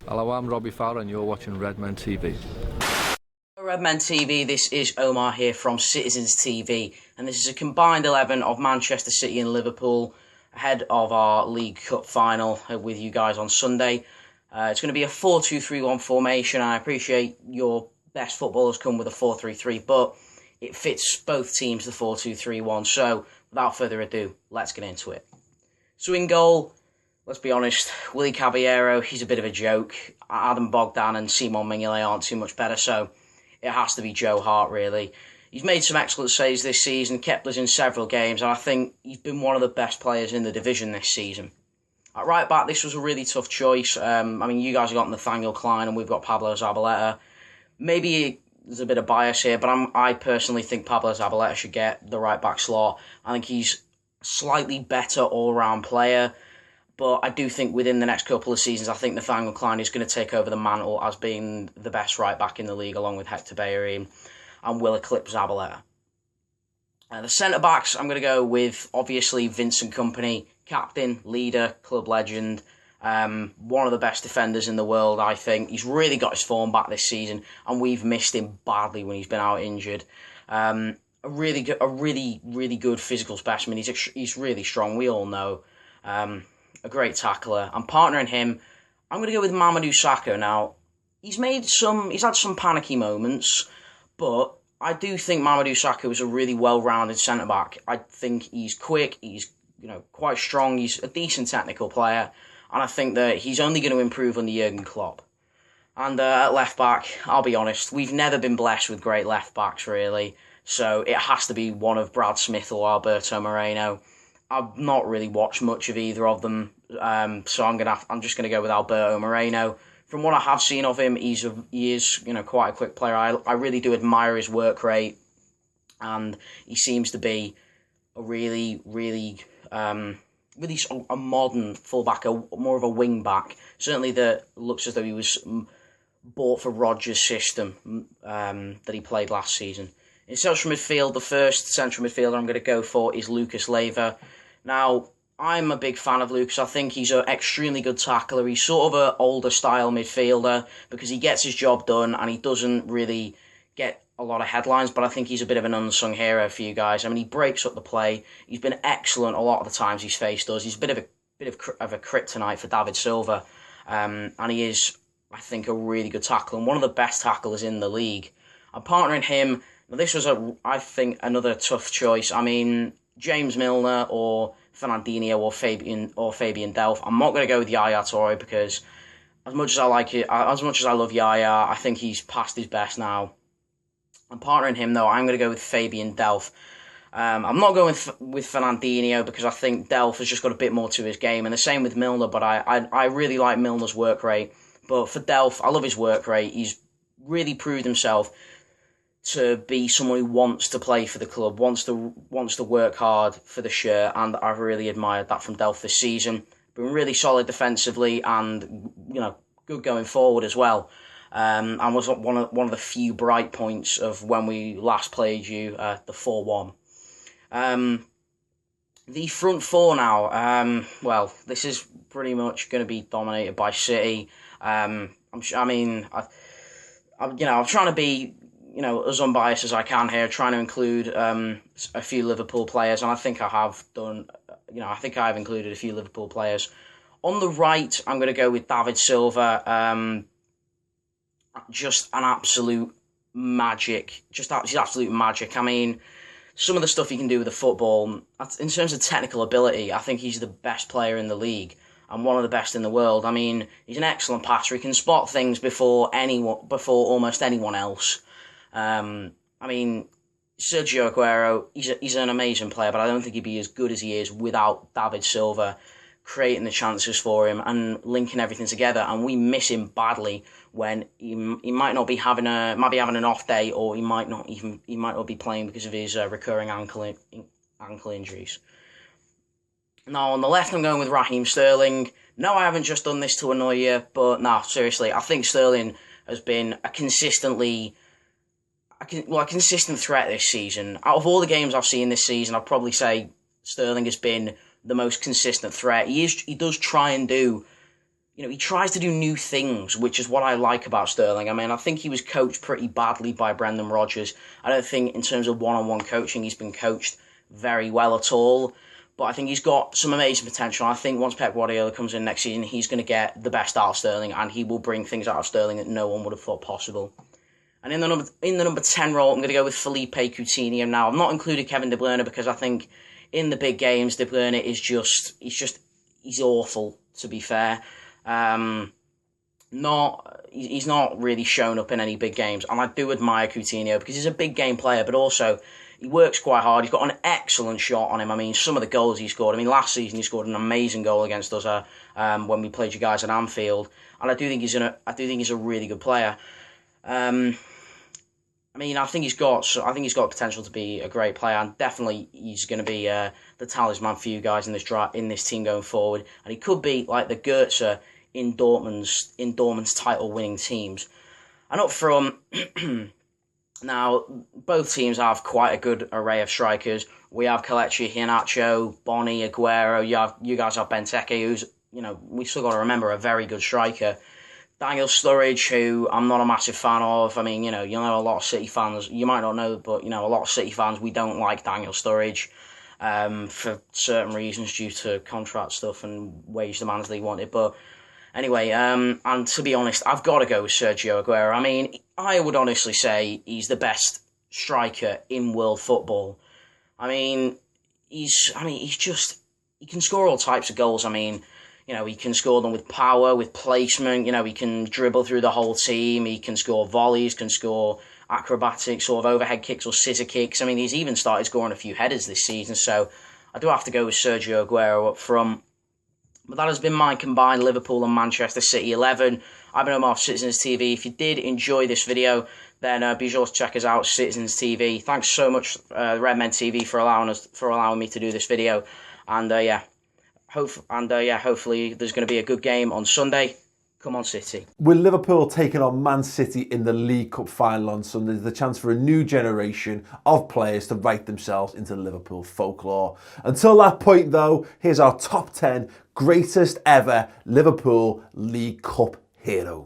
Hello, I'm Robbie Farr and you're watching Redmen TV. Redmen TV, this is Omar here from Citizens TV, and this is a combined 11 of Manchester City and Liverpool ahead of our League Cup final with you guys on Sunday. It's going to be a 4-2-3-1 formation. I appreciate your best footballers come with a 4-3-3, but it fits both teams, the 4-2-3-1. So, without further ado, let's get into it. So in goal, let's be honest, Willy Caballero, he's a bit of a joke. Adam Bogdan and Simon Mignolet aren't too much better, so it has to be Joe Hart, really. He's made some excellent saves this season, kept us in several games, and I think he's been one of the best players in the division this season. At right back, this was a really tough choice. You guys have got Nathaniel Klein and we've got Pablo Zabaleta. Maybe there's a bit of bias here, but I personally think Pablo Zabaleta should get the right back slot. I think he's a slightly better all-round player, but I do think within the next couple of seasons, I think Nathaniel Klein is going to take over the mantle as being the best right back in the league, along with Hector Bellerin, and will eclipse Zabaleta. The centre-backs, I'm going to go with, obviously, Vincent Kompany, captain, leader, club legend, one of the best defenders in the world, I think. He's really got his form back this season, and we've missed him badly when he's been out injured. A really good physical specimen. He's really strong, we all know. A great tackler. I'm partnering him. I'm going to go with Mamadou Sakho now. He's had some panicky moments, but I do think Mamadou Sakho is a really well-rounded centre-back. I think he's quick, he's quite strong, he's a decent technical player, and I think that he's only going to improve under Jurgen Klopp. And at left-back, I'll be honest, we've never been blessed with great left-backs, really, so it has to be one of Brad Smith or Alberto Moreno. I've not really watched much of either of them, so I'm just going to go with Alberto Moreno. From what I have seen of him, he is quite a quick player. I really do admire his work rate, and he seems to be a really a modern fullback, more of a wing back. Certainly, that looks as though he was bought for Rodgers' system that he played last season. In central midfield, the first central midfielder I'm going to go for is Lucas Leiva. Now, I'm a big fan of Lucas. I think he's an extremely good tackler. He's sort of an older style midfielder because he gets his job done and he doesn't really get a lot of headlines, but I think he's a bit of an unsung hero for you guys. I mean, he breaks up the play. He's been excellent a lot of the times he's faced us. He's a bit of a kryptonite for David Silva, and he is, I think, a really good tackler and one of the best tacklers in the league. I'm partnering him. Now, this was, I think, another tough choice. I mean, James Milner or Fernandinho or Fabian Delph. I'm not going to go with Yaya Toure because as much as I love Yaya, I think he's past his best now. I'm partnering him though. I'm going to go with Fabian Delph. I'm not going with Fernandinho because I think Delph has just got a bit more to his game, and the same with Milner. But I really like Milner's work rate. But for Delph, I love his work rate. He's really proved himself to be someone who wants to play for the club, wants to work hard for the shirt, and I've really admired that from Delph this season. Been really solid defensively and good going forward as well. And was one of the few bright points of when we last played you, the 4-1. The front four now. This is pretty much going to be dominated by City. I'm trying to be as unbiased as I can here, trying to include a few Liverpool players, and I think I have done. I think I have included a few Liverpool players. On the right, I'm going to go with David Silva. Just an absolute magic. He's absolute magic. I mean, some of the stuff he can do with the football, in terms of technical ability, I think he's the best player in the league and one of the best in the world. I mean, he's an excellent passer. He can spot things before almost anyone else. Sergio Aguero, he's an amazing player, but I don't think he'd be as good as he is without David Silva creating the chances for him and linking everything together. And we miss him badly when he might be having an off day, or he might not be playing because of his recurring ankle injuries. Now on the left, I'm going with Raheem Sterling. No, I haven't just done this to annoy you, but no, seriously, I think Sterling has been a consistent threat this season. Out of all the games I've seen this season, I'd probably say Sterling has been the most consistent threat. He does try and do he tries to do new things, which is what I like about Sterling. I mean, I think he was coached pretty badly by Brendan Rodgers. I don't think in terms of one-on-one coaching he's been coached very well at all. But I think he's got some amazing potential. I think once Pep Guardiola comes in next season, he's going to get the best out of Sterling, and he will bring things out of Sterling that no one would have thought possible. And in the number 10 role, I'm going to go with Felipe Coutinho. Now, I've not included Kevin De Bruyne because I think in the big games, De Bruyne is he's awful, to be fair. He's not really shown up in any big games, and I do admire Coutinho because he's a big game player, but also he works quite hard. He's got an excellent shot on him. I mean, some of the goals he scored. I mean, last season he scored an amazing goal against us when we played you guys at Anfield, and I do think he's a really good player. I think he's got potential to be a great player, and definitely he's going to be the talisman for you guys in this team going forward. And he could be like the Goetze in Dortmund's title-winning teams. And up front, now both teams have quite a good array of strikers. We have Kelechi Iheanacho, Boni, Aguero. You guys have Benteke, who's we still got to remember a very good striker. Daniel Sturridge, who I'm not a massive fan of. I mean, a lot of City fans, you might not know, but, a lot of City fans, we don't like Daniel Sturridge for certain reasons due to contract stuff and wage demands they wanted. But anyway, and to be honest, I've got to go with Sergio Aguero. I mean, I would honestly say he's the best striker in world football. I mean, he can score all types of goals. I mean, he can score them with power, with placement. He can dribble through the whole team. He can score volleys, can score acrobatic sort of overhead kicks or scissor kicks. I mean, he's even started scoring a few headers this season. So I do have to go with Sergio Aguero up front. But that has been my combined Liverpool and Manchester City 11. I've been Omar for Citizens TV. If you did enjoy this video, then be sure to check us out, Citizens TV. Thanks so much, Redmen TV, for allowing me to do this video. And hopefully there's going to be a good game on Sunday. Come on, City. With Liverpool taking on Man City in the League Cup final on Sunday, there's the chance for a new generation of players to write themselves into Liverpool folklore. Until that point, though, here's our top 10 greatest ever Liverpool League Cup heroes.